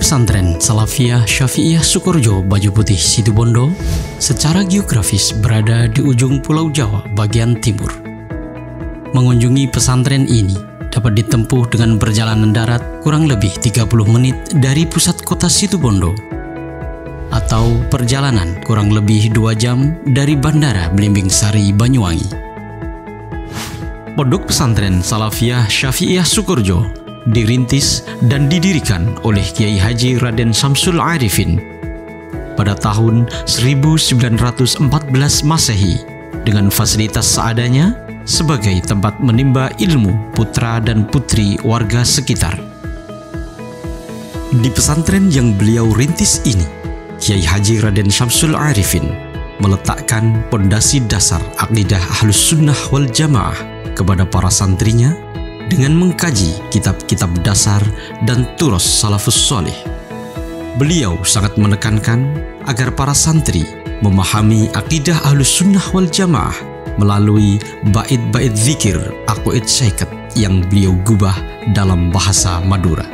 Pesantren Salafiyah Syafi'iyah Sukorejo Baju Putih Situbondo secara geografis berada di ujung Pulau Jawa bagian timur. Mengunjungi pesantren ini dapat ditempuh dengan perjalanan darat kurang lebih 30 menit dari pusat kota Situbondo, atau perjalanan kurang lebih 2 jam dari Bandara Belimbing Sari, Banyuwangi. Pondok Pesantren Salafiyah Syafi'iyah Sukorejo dirintis dan didirikan oleh Kiai Haji Raden Syamsul Arifin pada tahun 1914 Masehi dengan fasilitas seadanya sebagai tempat menimba ilmu putra dan putri warga sekitar. Di pesantren yang beliau rintis ini, Kiai Haji Raden Syamsul Arifin meletakkan pondasi dasar akidah Ahlus Sunnah wal Jamaah kepada para santrinya dengan mengkaji kitab-kitab dasar dan turos salafus soleh. Beliau sangat menekankan agar para santri memahami akidah Ahlus Sunnah wal Jamaah melalui bait-bait zikir aqwaid syaikat yang beliau gubah dalam bahasa Madura.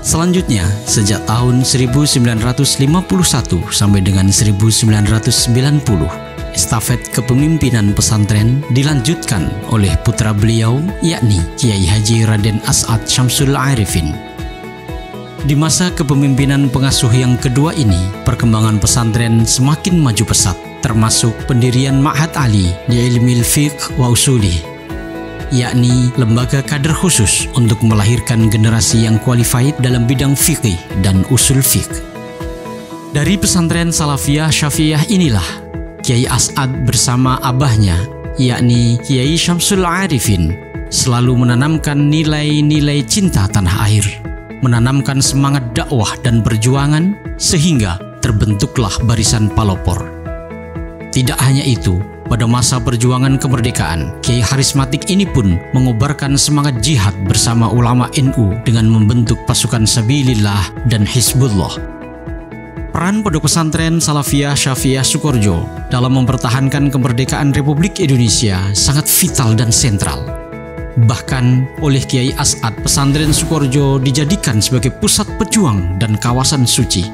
Selanjutnya, sejak tahun 1951 sampai dengan 1990, estafet kepemimpinan pesantren dilanjutkan oleh putra beliau, yakni Kiai Haji Raden As'ad Syamsul Arifin. Di masa kepemimpinan pengasuh yang kedua ini, perkembangan pesantren semakin maju pesat, termasuk pendirian Ma'had Ali di Ilmil Fiqh wa Usulih, yakni lembaga kader khusus untuk melahirkan generasi yang qualified dalam bidang fikih dan usul fiqh. Dari pesantren Salafiyah Syafi'iyah inilah Kiai As'ad bersama abahnya, yakni Kiai Syamsul Arifin, selalu menanamkan nilai-nilai cinta tanah air, menanamkan semangat dakwah dan perjuangan, sehingga terbentuklah barisan Palopor. Tidak hanya itu, pada masa perjuangan kemerdekaan, Kiai Harismatik ini pun mengobarkan semangat jihad bersama ulama NU dengan membentuk pasukan Sabilillah dan Hizbullah. Peran Pondok Pesantren Salafiyah Syafi'iyah Sukorejo dalam mempertahankan kemerdekaan Republik Indonesia sangat vital dan sentral. Bahkan oleh Kiai As'ad, pesantren Sukorejo dijadikan sebagai pusat pejuang dan kawasan suci.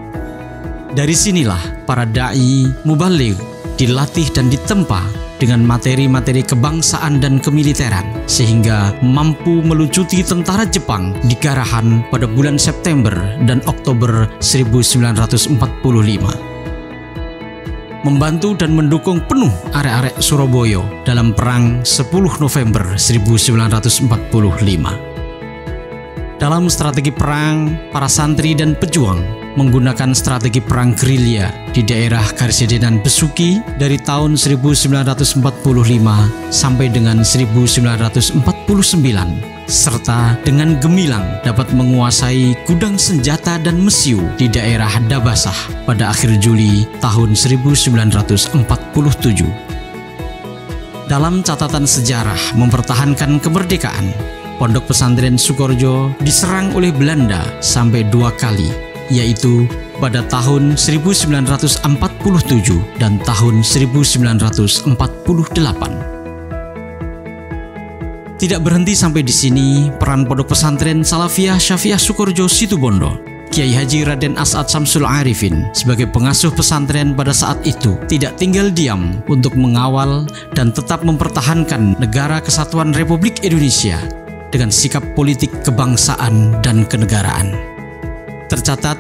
Dari sinilah para da'i mubaligh dilatih dan ditempa dengan materi-materi kebangsaan dan kemiliteran, sehingga mampu melucuti tentara Jepang di Garahan pada bulan September dan Oktober 1945. Membantu dan mendukung penuh arek-arek Surabaya dalam perang 10 November 1945. Dalam strategi perang, para santri dan pejuang menggunakan strategi perang gerilya di daerah Karesidenan Besuki dari tahun 1945 sampai dengan 1949, serta dengan gemilang dapat menguasai gudang senjata dan mesiu di daerah Dabasah pada akhir Juli tahun 1947. Dalam catatan sejarah mempertahankan kemerdekaan, Pondok Pesantren Sukorejo diserang oleh Belanda sampai 2 kali, yaitu pada tahun 1947 dan tahun 1948. Tidak berhenti sampai di sini, peran Pondok Pesantren Salafiyah Syafi'iyah Sukorejo Situbondo, Kiai Haji Raden As'ad Syamsul Arifin sebagai pengasuh pesantren pada saat itu tidak tinggal diam untuk mengawal dan tetap mempertahankan Negara Kesatuan Republik Indonesia dengan sikap politik kebangsaan dan kenegaraan. Tercatat,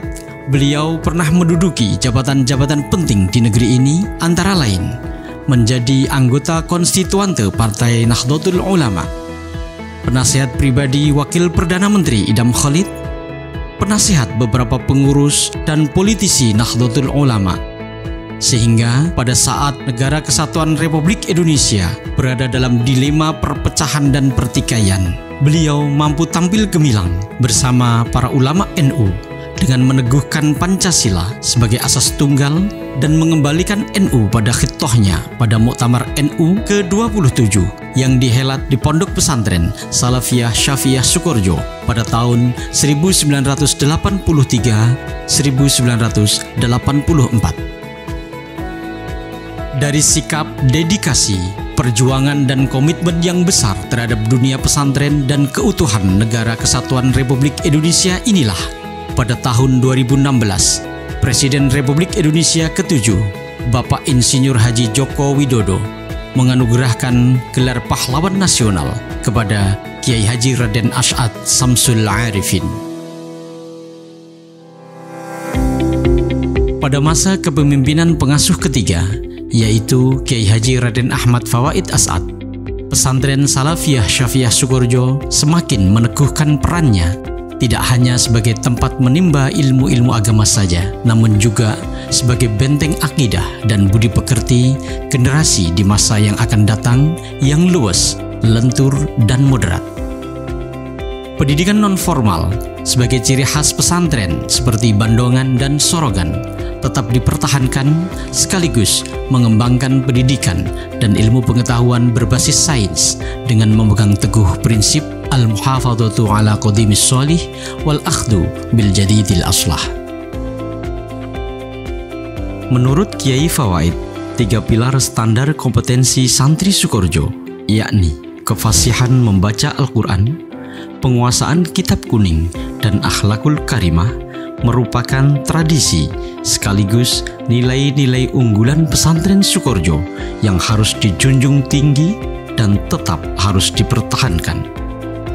beliau pernah menduduki jabatan-jabatan penting di negeri ini, antara lain menjadi anggota konstituante Partai Nahdlatul Ulama, penasihat pribadi Wakil Perdana Menteri Idham Khalid, penasihat beberapa pengurus dan politisi Nahdlatul Ulama, sehingga pada saat Negara Kesatuan Republik Indonesia berada dalam dilema perpecahan dan pertikaian, beliau mampu tampil gemilang bersama para ulama NU dengan meneguhkan Pancasila sebagai asas tunggal dan mengembalikan NU pada khitohnya pada Muktamar NU ke-27 yang dihelat di Pondok Pesantren Salafiyah Syafi'iyah Sukorejo pada tahun 1983-1984. Dari sikap, dedikasi, perjuangan dan komitmen yang besar terhadap dunia pesantren dan keutuhan Negara Kesatuan Republik Indonesia inilah, pada tahun 2016, Presiden Republik Indonesia ke-7, Bapak Insinyur Haji Joko Widodo, menganugerahkan gelar Pahlawan Nasional kepada Kiai Haji Raden Asy'ad Syamsul Arifin. Pada masa kepemimpinan pengasuh ketiga, yaitu Kiai Haji Raden Ahmad Fawaid As'ad, pesantren Salafiyah Syafi'iyah Sukorejo semakin meneguhkan perannya tidak hanya sebagai tempat menimba ilmu-ilmu agama saja, namun juga sebagai benteng akidah dan budi pekerti generasi di masa yang akan datang yang luas, lentur, dan moderat. Pendidikan non-formal sebagai ciri khas pesantren seperti Bandongan dan Sorogan tetap dipertahankan, sekaligus mengembangkan pendidikan dan ilmu pengetahuan berbasis sains dengan memegang teguh prinsip al-muhafadzatu ala qadimis sholih wal akhdu bil jadidil aslah. Menurut Kiai Fawaid, 3 pilar standar kompetensi santri Sukorejo, yakni kefasihan membaca Al-Quran, penguasaan kitab kuning, dan akhlakul karimah, merupakan tradisi sekaligus nilai-nilai unggulan pesantren Sukorejo yang harus dijunjung tinggi dan tetap harus dipertahankan.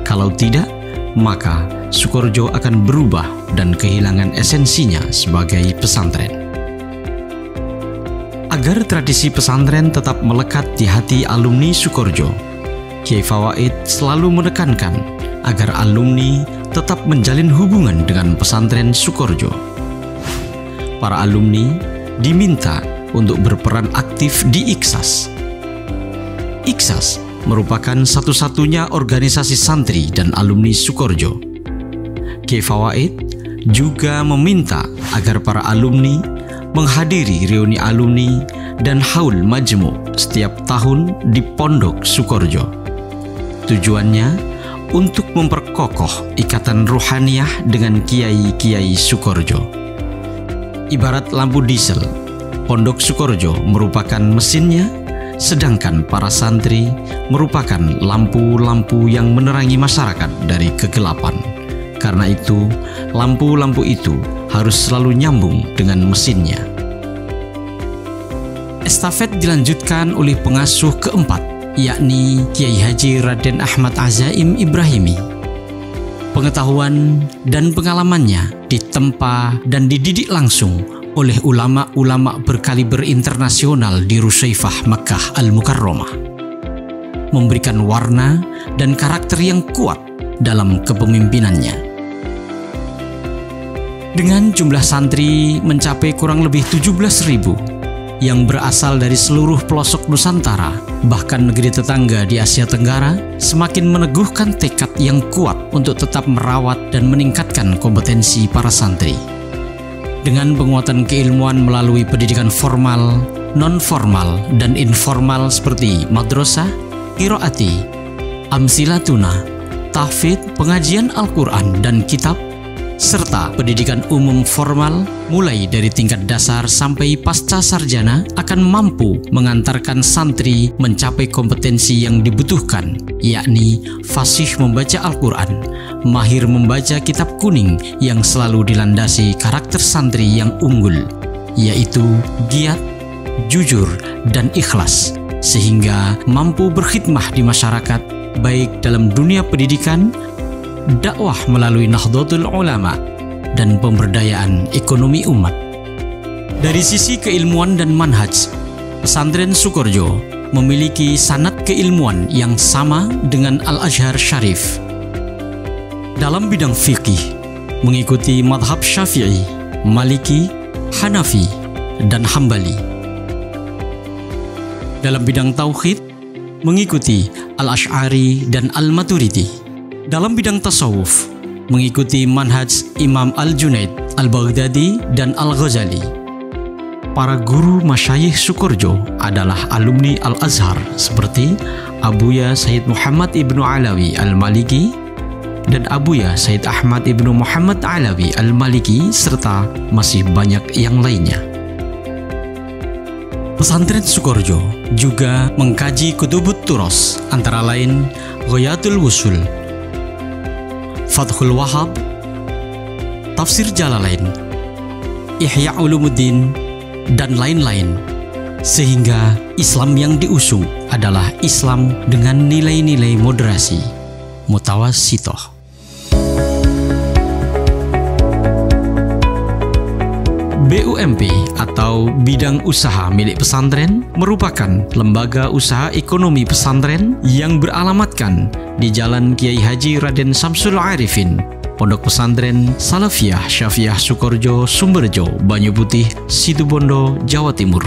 Kalau tidak, maka Sukorejo akan berubah dan kehilangan esensinya sebagai pesantren. Agar tradisi pesantren tetap melekat di hati alumni Sukorejo, Kiai Fawaid selalu menekankan agar alumni tetap menjalin hubungan dengan pesantren Sukorejo. Para alumni diminta untuk berperan aktif di IKSAS. IKSAS merupakan satu-satunya organisasi santri dan alumni Sukorejo. Kiai Fawaid juga meminta agar para alumni menghadiri reuni alumni dan haul majmu' setiap tahun di Pondok Sukorejo. Tujuannya untuk memperkokoh ikatan ruhaniyah dengan kiai-kiai Sukorejo. Ibarat lampu diesel, Pondok Sukorejo merupakan mesinnya, sedangkan para santri merupakan lampu-lampu yang menerangi masyarakat dari kegelapan. Karena itu, lampu-lampu itu harus selalu nyambung dengan mesinnya. Estafet dilanjutkan oleh pengasuh keempat, yakni Kiai Haji Raden Ahmad Azaim Ibrahimi. Pengetahuan dan pengalamannya ditempa dan dididik langsung oleh ulama-ulama berkaliber internasional di Rusaifah Makkah Al-Mukarramah, memberikan warna dan karakter yang kuat dalam kepemimpinannya. Dengan jumlah santri mencapai kurang lebih 17.000 yang berasal dari seluruh pelosok Nusantara, bahkan negeri tetangga di Asia Tenggara, semakin meneguhkan tekad yang kuat untuk tetap merawat dan meningkatkan kompetensi para santri. Dengan penguatan keilmuan melalui pendidikan formal, non-formal, dan informal seperti madrasah, qiraati, amsilatuna, tahfidz, pengajian Al-Quran dan kitab, serta pendidikan umum formal mulai dari tingkat dasar sampai pasca sarjana akan mampu mengantarkan santri mencapai kompetensi yang dibutuhkan, yakni fasih membaca Al-Quran, mahir membaca kitab kuning yang selalu dilandasi karakter santri yang unggul, yaitu giat, jujur, dan ikhlas, sehingga mampu berkhidmah di masyarakat baik dalam dunia pendidikan, dakwah melalui Nahdlatul Ulama, dan pemberdayaan ekonomi umat. Dari sisi keilmuan dan manhaj, pesantren Sukorejo memiliki sanad keilmuan yang sama dengan Al-Azhar Syarif. Dalam bidang fikih, mengikuti madhab Syafi'i, Maliki, Hanafi, dan Hambali. Dalam bidang tauhid, mengikuti Al-Asy'ari dan Al-Maturidi. Dalam bidang tasawuf, mengikuti manhaj Imam Al-Junaid, Al-Baghdadi, dan Al-Ghazali. Para guru masyayikh Sukorejo adalah alumni Al-Azhar seperti Abuya Sayyid Muhammad Ibnu Alawi Al-Maliki dan Abuya Sayyid Ahmad Ibnu Muhammad Alawi Al-Maliki, serta masih banyak yang lainnya. Pesantren Sukorejo juga mengkaji Kutubut Turos, antara lain Ghayatul Wusul, Fathul Wahhab, Tafsir Jalalain, Ihya Ulumuddin, dan lain-lain, sehingga Islam yang diusung adalah Islam dengan nilai-nilai moderasi, mutawassithah. BUMP atau Bidang Usaha Milik Pesantren merupakan lembaga usaha ekonomi pesantren yang beralamatkan di Jalan Kiai Haji Raden Samsul Arifin, Pondok Pesantren Salafiyah Syafi'iyah Sukorejo, Sumberjo, Banyu Putih, Situbondo, Jawa Timur.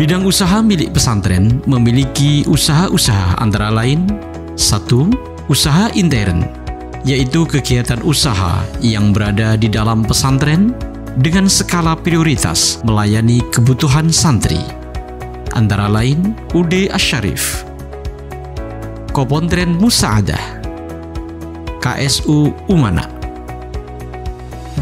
Bidang usaha milik pesantren memiliki usaha-usaha antara lain: 1. Usaha intern, yaitu kegiatan usaha yang berada di dalam pesantren dengan skala prioritas melayani kebutuhan santri, antara lain UD Asy-Syarif, Kopontren Musaadah, KSU Umana.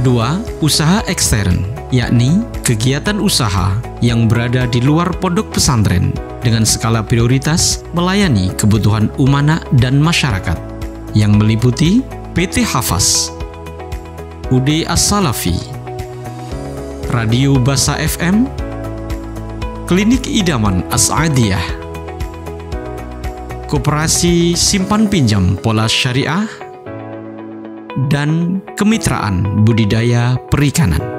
2. Usaha ekstern, yakni kegiatan usaha yang berada di luar pondok pesantren dengan skala prioritas melayani kebutuhan umana dan masyarakat, yang meliputi PT Hafaz, UD As-Salafi, Radio Basa FM, Klinik Idaman As-Adiyah, Koperasi Simpan Pinjam Pola Syariah, dan Kemitraan Budidaya Perikanan.